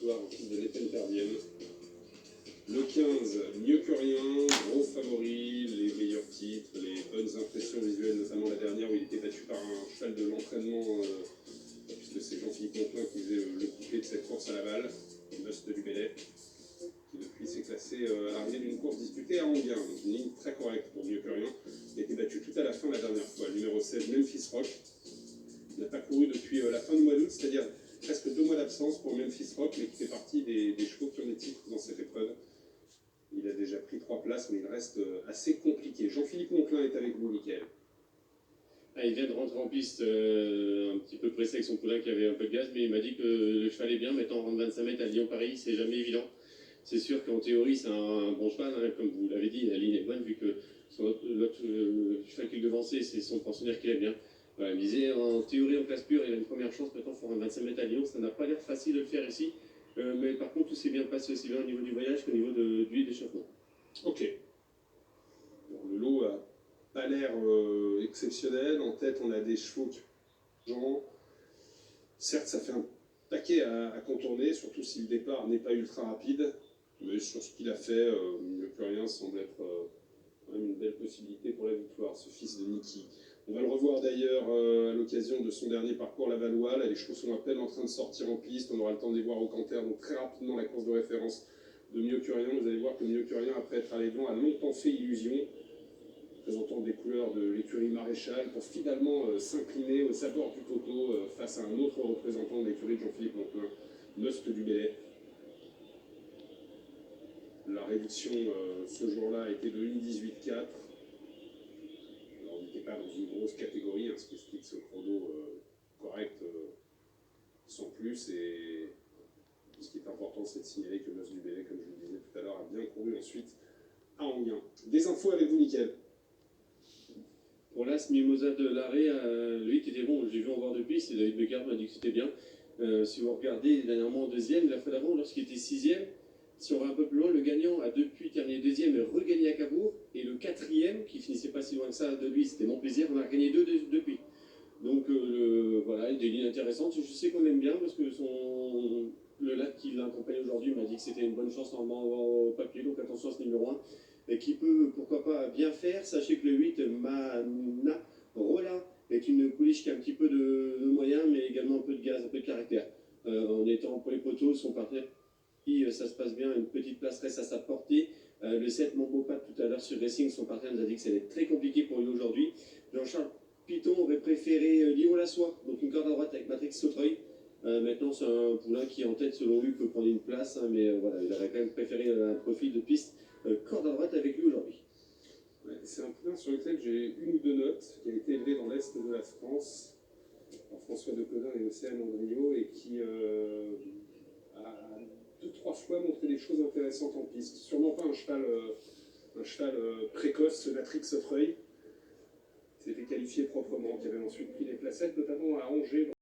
victoire en fils de l'Epenpervienne. Le 15, mieux que rien, gros favori, les meilleurs titres, les bonnes impressions visuelles, notamment la dernière où il était battu par un cheval de l'entraînement, puisque c'est Jean-Philippe Monclin qui faisait le couplet de cette course à la balle, Must du Belay, qui depuis s'est classé à l'arrivée d'une course disputée à Anguin, donc une ligne très correcte pour mieux que rien. Il a été battu tout à la fin la dernière fois, le numéro 16, Memphis Rock. Il n'a pas couru depuis la fin du mois d'août, c'est-à-dire presque 2 mois d'absence pour Memphis Rock, mais qui fait partie des chevaux qui ont des titres dans cette épreuve. Il a déjà pris 3 places, mais il reste assez compliqué. Jean-Philippe Monclin est avec vous, Mickaël. Ah, il vient de rentrer en piste un petit peu pressé avec son poulain qui avait un peu de gaz, mais il m'a dit que le cheval est bien. Maintenant, rendre 25 mètres à Lyon-Paris, c'est jamais évident. C'est sûr qu'en théorie, c'est un bon cheval, hein, comme vous l'avez dit, la ligne est bonne, vu que l'autre cheval qu'il devançait, c'est son pensionnaire qui l'aime bien. Voilà, il me disait, en théorie, en classe pure, il a une première chance. Maintenant, il faut rendre 25 mètres à Lyon. Ça n'a pas l'air facile de le faire ici. Mais par contre, tout s'est bien passé aussi bien au niveau du voyage qu'au niveau de l'huile d'échauffement. Ok. Alors, le lot n'a pas l'air exceptionnel. En tête, on a des chevaux qui ont... Certes, ça fait un paquet à contourner, surtout si le départ n'est pas ultra rapide. Mais sur ce qu'il a fait, mieux que rien, semble être quand même une belle possibilité pour la victoire, ce fils de Niki. On va le revoir d'ailleurs à l'occasion de son dernier parcours Lavallois. Là, les chevaux sont à peine en train de sortir en piste. On aura le temps de les voir au canter, donc très rapidement la course de référence de Mieux que rien. Vous allez voir que Mieux que rien, après être allé devant, a longtemps fait illusion, présentant des couleurs de l'écurie maréchale, pour finalement s'incliner aux abords du poteau face à un autre représentant de l'écurie de Jean-Philippe Monclin, Must du Belay. La réduction ce jour-là était de 1,18,4. Alors on n'était pas dans une grosse catégorie, hein, ce qui explique ce chrono correct sans plus. Et ce qui est important, c'est de signaler que Must du Belay, comme je vous le disais tout à l'heure, a bien couru ensuite à Anguin. Des infos avec vous, Mickaël. Pour l'As Mimosa de l'Arrêt, lui qui était bon, j'ai vu en bord de piste, et David Beckard m'a dit que c'était bien. Si vous regardez dernièrement en deuxième, la fois d'avant, lorsqu'il était sixième, si on va un peu plus loin, le gagnant a depuis terminé deuxième et regagné à Cabourg, et le quatrième, qui finissait pas si loin que ça de lui, c'était Mon Plaisir, on a gagné deux depuis. Donc voilà, des lignes intéressantes. Je sais qu'on aime bien parce que le lac qui l'accompagne aujourd'hui m'a dit que c'était une bonne chance normalement au papier, donc attention à ce numéro 1. Et qui peut, pourquoi pas, bien faire. Sachez que le 8, Mana Rola, est une pouliche qui a un petit peu de moyens, mais également un peu de gaz, un peu de caractère. En étant pour les poteaux, son partenaire, ça se passe bien, une petite place reste à sa portée. Le 7, mon beau Pat, tout à l'heure sur Racing, son partenaire nous a dit que ça allait être très compliqué pour lui aujourd'hui. Jean-Charles Piton aurait préféré Lyon-la-Soie, donc une corde à droite avec Matrix Sautreuil. Maintenant, c'est un poulain qui, en tête, selon lui, peut prendre une place, hein, mais voilà, il aurait quand même préféré un profil de piste corde à droite avec lui aujourd'hui. Ouais, c'est un poulain sur lequel j'ai une ou deux notes, qui a été élevé dans l'Est de la France, par François Deconin et Océane Andriot, et qui a 2-3 fois montré des choses intéressantes en piste. Sûrement pas un cheval précoce, ce Matrix Sautreuil, qui s'était qualifié proprement, qui avait ensuite pris les placettes, notamment à Angers.